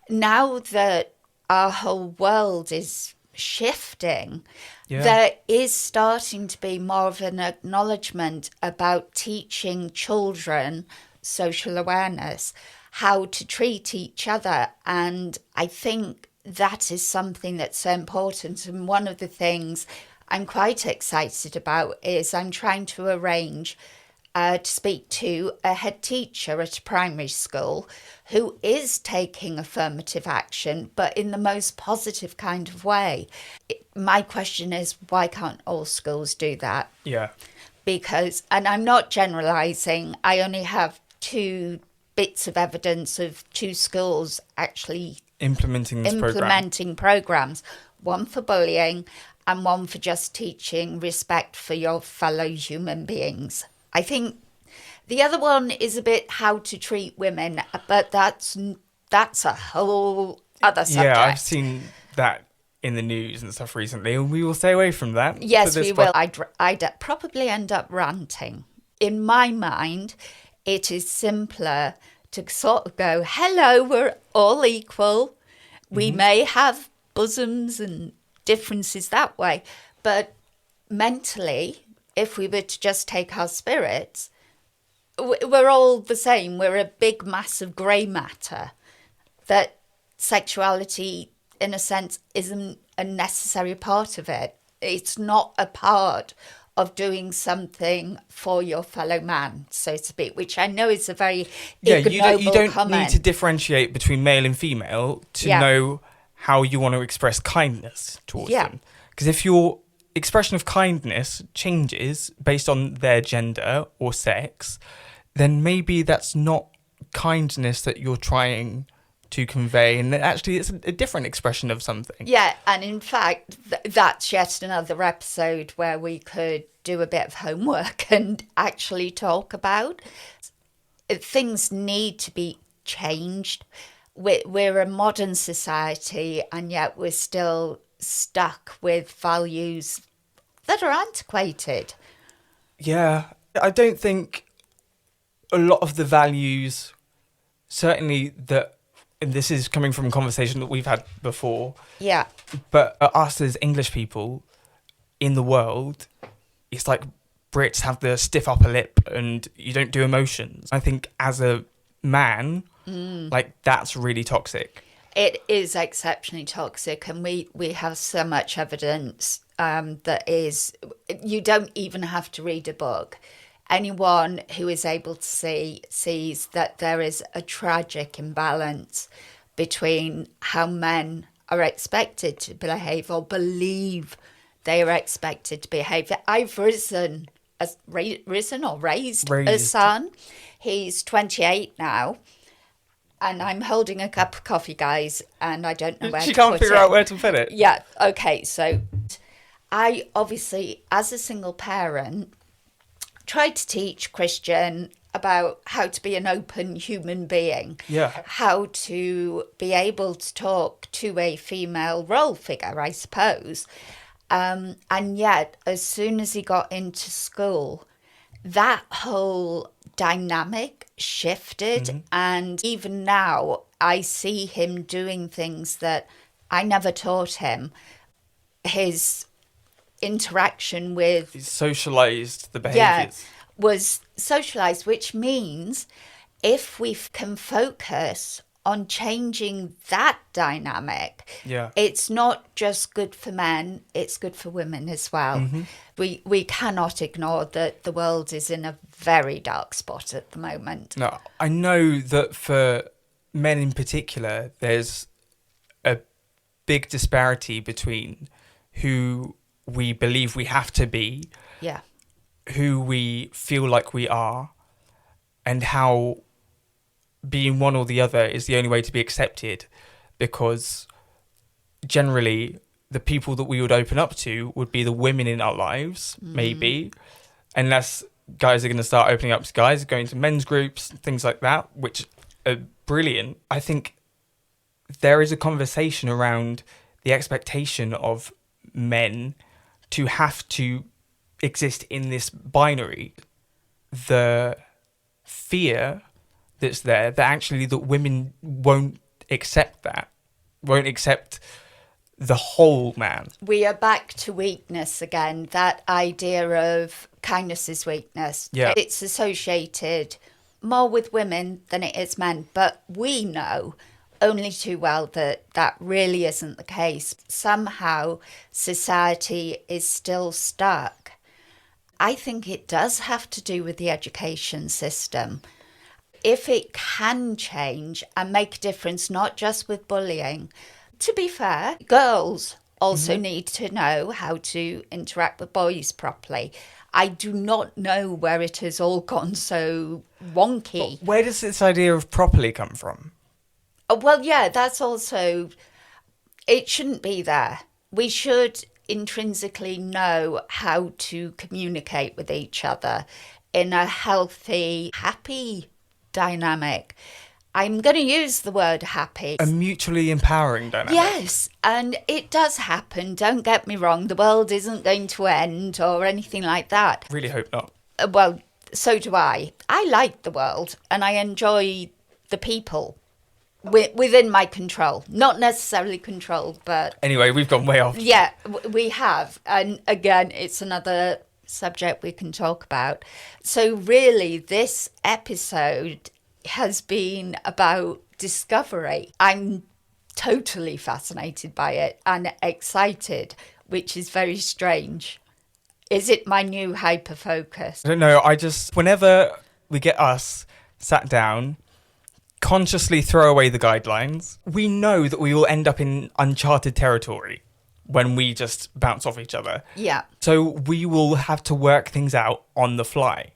now that our whole world is shifting, there is starting to be more of an acknowledgement about teaching children social awareness, how to treat each other. And I think that is something that's so important. And one of the things I'm quite excited about is I'm trying to arrange to speak to a head teacher at a primary school who is taking affirmative action, but in the most positive kind of way. My question is, why can't all schools do that? Yeah. Because, and I'm not generalising, I only have 2 bits of evidence of 2 schools actually Implementing this programs, one for bullying and one for just teaching respect for your fellow human beings. I think the other one is a bit how to treat women, but that's a whole other subject. Yeah, I've seen that in the news and stuff recently, and we will stay away from that. Yes, we will. I'd probably end up ranting. In my mind, it is simpler to sort of go, hello, we're all equal. We may have bosoms and differences that way, but mentally, if we were to just take our spirits, we're all the same. We're a big mass of grey matter. That sexuality, in a sense, isn't a necessary part of it. It's not a part of doing something for your fellow man, so to speak, which I know is a very ignoble you don't comment. need to differentiate between male and female to know how you want to express kindness towards them. Because if your expression of kindness changes based on their gender or sex, then maybe that's not kindness that you're trying to convey, and actually it's a different expression of something. Yeah, and in fact, that's yet another episode where we could do a bit of homework and actually talk about things need to be changed. We're a modern society, and yet we're still stuck with values that are antiquated. Yeah, I don't think a lot of the values, certainly that, and this is coming from a conversation that we've had before. Yeah. But us as English people in the world, it's like Brits have the stiff upper lip and you don't do emotions. I think as a man, like that's really toxic. It is exceptionally toxic, and we have so much evidence that is, you don't even have to read a book. Anyone who is able to see sees that there is a tragic imbalance between how men are expected to behave or believe they are expected to behave. I've raised a son. He's 28 now, and I'm holding a cup of coffee, guys, and I don't know where She to can't put figure it. out where to put it. Yeah, okay, so I obviously, as a single parent, tried to teach Christian about how to be an open human being. Yeah. How to be able to talk to a female role figure, I suppose. And yet, as soon as he got into school, that whole dynamic shifted. And even now, I see him doing things that I never taught him. His interaction with... He's socialised the behaviours. Was socialised, which means if we can focus on changing that dynamic, it's not just good for men, it's good for women as well. We cannot ignore that the world is in a very dark spot at the moment. No, I know that for men in particular, there's a big disparity between who we believe we have to be, who we feel like we are, and how being one or the other is the only way to be accepted, because generally the people that we would open up to would be the women in our lives, maybe, unless guys are going to start opening up to guys, going to men's groups, things like that, which are brilliant. I think there is a conversation around the expectation of men to have to exist in this binary. The fear that's there, that actually that women won't accept that, won't accept the whole man. We are back to weakness again, that idea of kindness is weakness. Yeah. It's associated more with women than it is men, but we know only too well that that really isn't the case. Somehow society is still stuck I think it does have to do with the education system. If it can change and make a difference, not just with bullying. To be fair, girls also need to know how to interact with boys properly. I do not know where it has all gone so wonky. Where does this idea of properly come from? Well, yeah, that's also... It shouldn't be there. We should intrinsically know how to communicate with each other in a healthy, happy dynamic. I'm going to use the word happy. A mutually empowering dynamic. Yes, and it does happen. Don't get me wrong. The world isn't going to end or anything like that. Really hope not. Well, so do I. I like the world and I enjoy the people within my control. Not necessarily controlled, but... Anyway, we've gone way off. Yeah, we have. And again, it's another subject we can talk about. So really, this episode has been about discovery. I'm totally fascinated by it and excited, which is very strange. Is it my new hyper-focus? I don't know. Whenever we get us sat down, consciously throw away the guidelines, we know that we will end up in uncharted territory when we just bounce off each other. Yeah. So we will have to work things out on the fly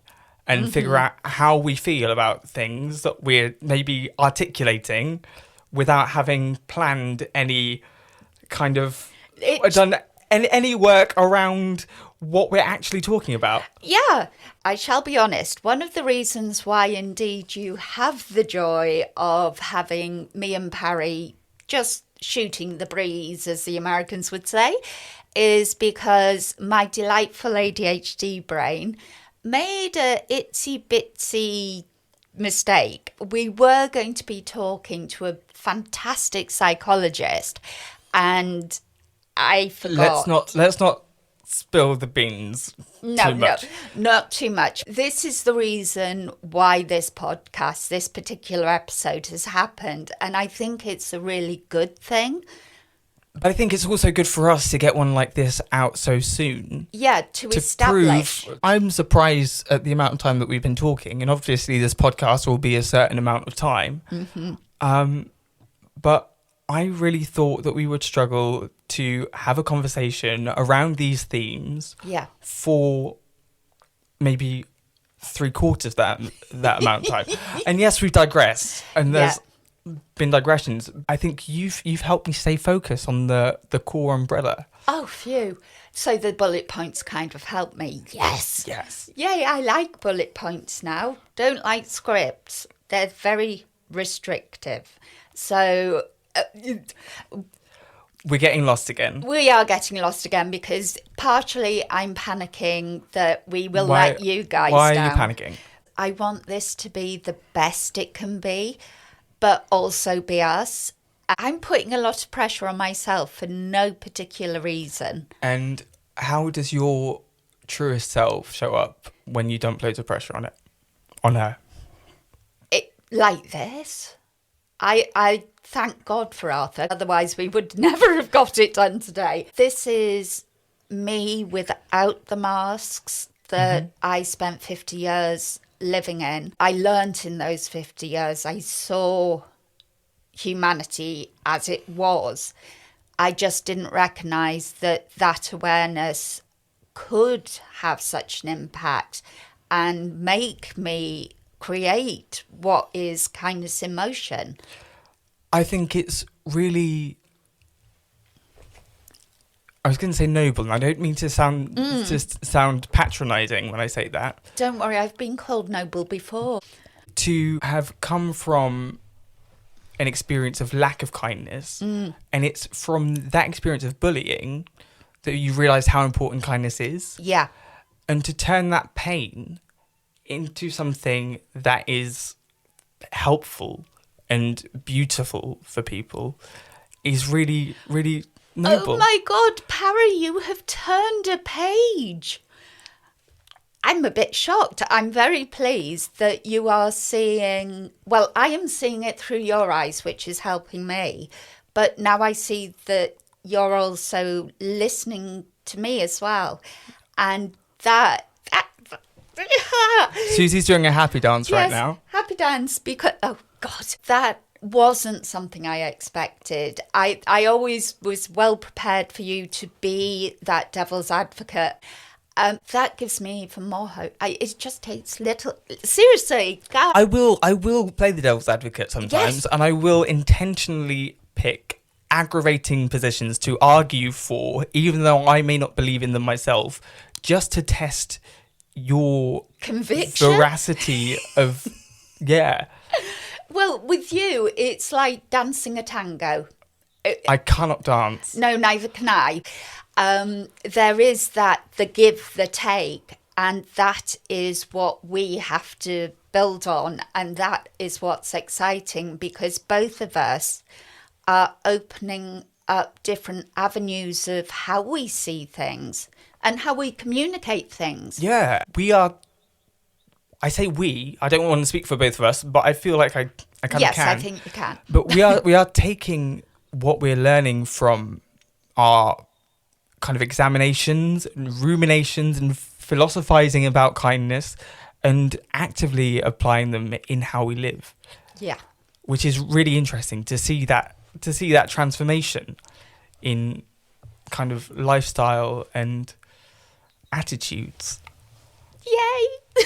and figure out how we feel about things that we're maybe articulating without having planned any kind of... done any work around what we're actually talking about. Yeah, I shall be honest. One of the reasons why indeed you have the joy of having me and Parry just shooting the breeze, as the Americans would say, is because my delightful ADHD brain made a itsy bitsy mistake. We were going to be talking to a fantastic psychologist and I forgot. Let's not spill the beans too much. No, not too much. This is the reason why this podcast, this particular episode has happened. And I think it's a really good thing. But I think it's also good for us to get one like this out so soon. Yeah, to establish. I'm surprised at the amount of time that we've been talking. And obviously this podcast will be a certain amount of time. But I really thought that we would struggle to have a conversation around these themes for maybe 3/4 that amount of time. And yes, we've digressed. And there's been digressions. I think you've helped me stay focused on the core umbrella. Oh, phew. So the bullet points kind of helped me. Yes. Yay, I like bullet points now. Don't like scripts. They're very restrictive. So... we're getting lost again. We are getting lost again because partially I'm panicking that we will let you guys down. Why are you panicking? I want this to be the best it can be, but also be us. I'm putting a lot of pressure on myself for no particular reason. And how does your truest self show up when you dump loads of pressure on it? On her? Like this. I thank God for Arthur, otherwise we would never have got it done today. This is me without the masks that I spent 50 years living in. I learnt in those 50 years. I saw humanity as it was. I just didn't recognise that awareness could have such an impact and make me create what is kindness in motion. I think it's really... I was going to say noble, and I don't mean to sound patronising when I say that. Don't worry, I've been called noble before. To have come from an experience of lack of kindness, and it's from that experience of bullying that you realise how important kindness is. Yeah. And to turn that pain into something that is helpful and beautiful for people is really, really noble. Oh my God, Parry, you have turned a page. I'm a bit shocked. I'm very pleased that you are seeing... Well, I am seeing it through your eyes, which is helping me. But now I see that you're also listening to me as well. And that Suzy's doing a happy dance right now. Happy dance, because, oh God, that wasn't something I expected. I always was well prepared for you to be that devil's advocate. That gives me even more hope. It just takes little. Seriously, God. I will play the devil's advocate sometimes, Yes. and I will intentionally pick aggravating positions to argue for, even though I may not believe in them myself, just to test your Conviction? veracity of, yeah. Well, with you, it's like dancing a tango. I cannot dance. No, neither can I. There is the give, the take, and that is what we have to build on. And that is what's exciting, because both of us are opening up different avenues of how we see things and how we communicate things. Yeah, we are. I say we. I don't want to speak for both of us, but I feel like I kind of Yes, can. I think you can. But we are taking what we're learning from our kind of examinations and ruminations and philosophizing about kindness and actively applying them in how we live. Yeah. Which is really interesting to see that transformation in kind of lifestyle and attitudes. Yay!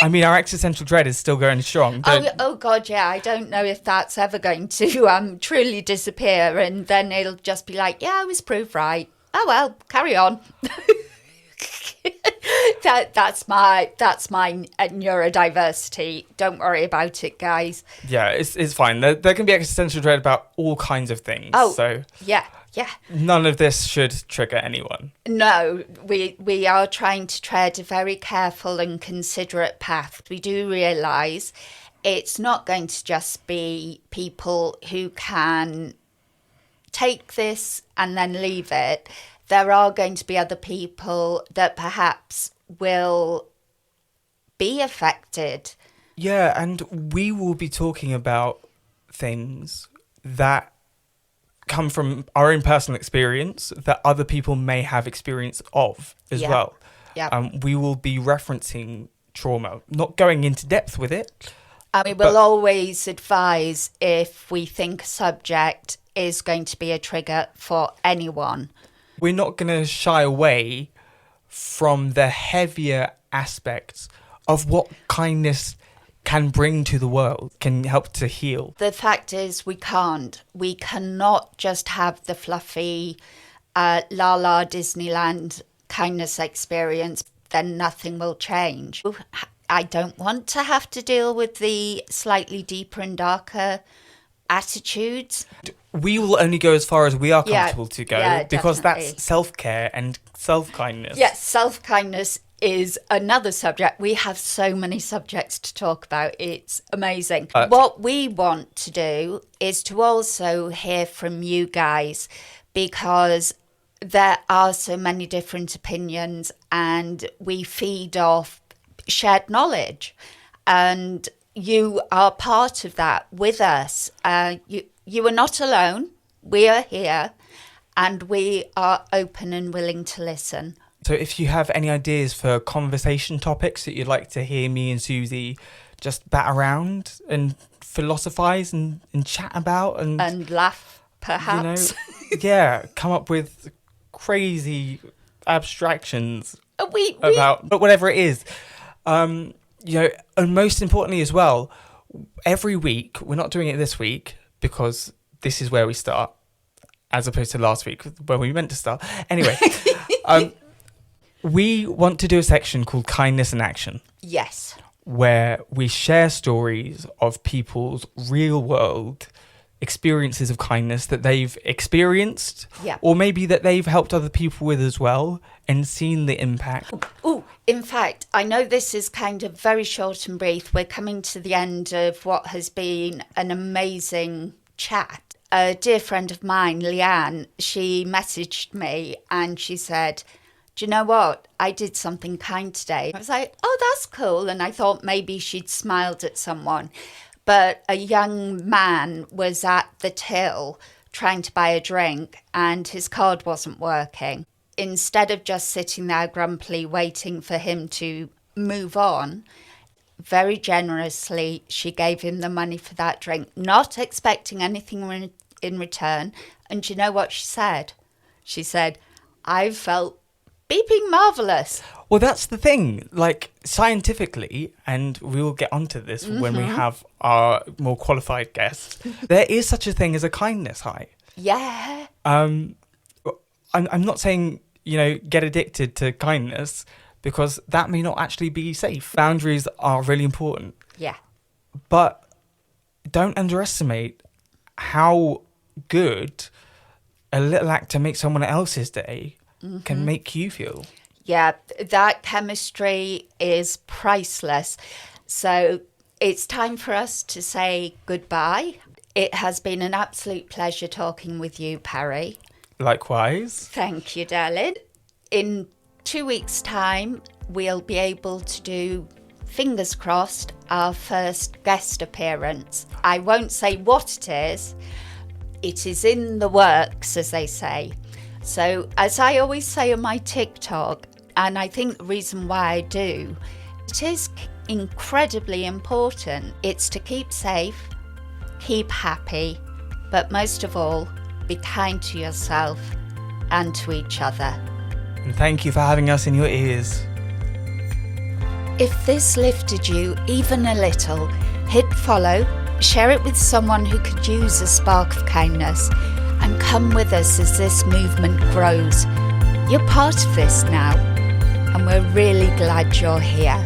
I mean, our existential dread is still going strong. Oh God, yeah. I don't know if that's ever going to truly disappear, and then it'll just be like, yeah, I was proved right. Oh well, carry on. That's my neurodiversity. Don't worry about it, guys. Yeah, it's fine. There can be existential dread about all kinds of things. Oh, so yeah. None of this should trigger anyone. No, we are trying to tread a very careful and considerate path. We do realise it's not going to just be people who can take this and then leave it. There are going to be other people that perhaps will be affected. Yeah, and we will be talking about things that come from our own personal experience that other people may have experience of as well. Yeah. We will be referencing trauma, not going into depth with it. And we will always advise if we think a subject is going to be a trigger for anyone. We're not going to shy away from the heavier aspects of what kindness can bring to the world, can help to heal. The fact is we can't. We cannot just have the fluffy la Disneyland kindness experience, then nothing will change. I don't want to have to deal with the slightly deeper and darker attitudes. We will only go as far as we are comfortable to go, because definitely. that's self-care and self-kindness. Yes, self-kindness is another subject. We have so many subjects to talk about. It's amazing. What we want to do is to also hear from you guys, because there are so many different opinions and we feed off shared knowledge. And you are part of that with us. You are not alone. We are here and we are open and willing to listen. So if you have any ideas for conversation topics that you'd like to hear me and Suzy just bat around and philosophize and chat about and laugh, perhaps. Yeah, come up with crazy abstractions about but whatever it is. And most importantly as well, every week, we're not doing it this week because this is where we start, as opposed to last week where we meant to start. Anyway, we want to do a section called Kindness in Action. Yes. Where we share stories of people's real world experiences of kindness that they've experienced, or maybe that they've helped other people with as well and seen the impact. Oh, in fact, I know this is kind of very short and brief. We're coming to the end of what has been an amazing chat. A dear friend of mine, Leanne, she messaged me and she said, do you know what? I did something kind today. I was like, oh, that's cool. And I thought maybe she'd smiled at someone. But a young man was at the till trying to buy a drink and his card wasn't working. Instead of just sitting there grumpily waiting for him to move on. Very generously, she gave him the money for that drink, not expecting anything in return. And you know what she said? She said, I felt beeping marvellous. Well, that's the thing. Like, scientifically, and we will get onto this when we have our more qualified guests, there is such a thing as a kindness high. Yeah. I'm not saying, get addicted to kindness, because that may not actually be safe. Boundaries are really important. Yeah. But don't underestimate how good a little act to make someone else's day can make you feel. Yeah, that chemistry is priceless. So it's time for us to say goodbye. It has been an absolute pleasure talking with you, Parry. Likewise. Thank you, darling. In 2 weeks' time, we'll be able to do, fingers crossed, our first guest appearance. I won't say what it is. It is in the works, as they say. So, as I always say on my TikTok, and I think the reason why I do, it is incredibly important. It's to keep safe, keep happy, but most of all, be kind to yourself and to each other. And thank you for having us in your ears. If this lifted you even a little, hit follow, share it with someone who could use a spark of kindness, and come with us as this movement grows. You're part of this now, and we're really glad you're here.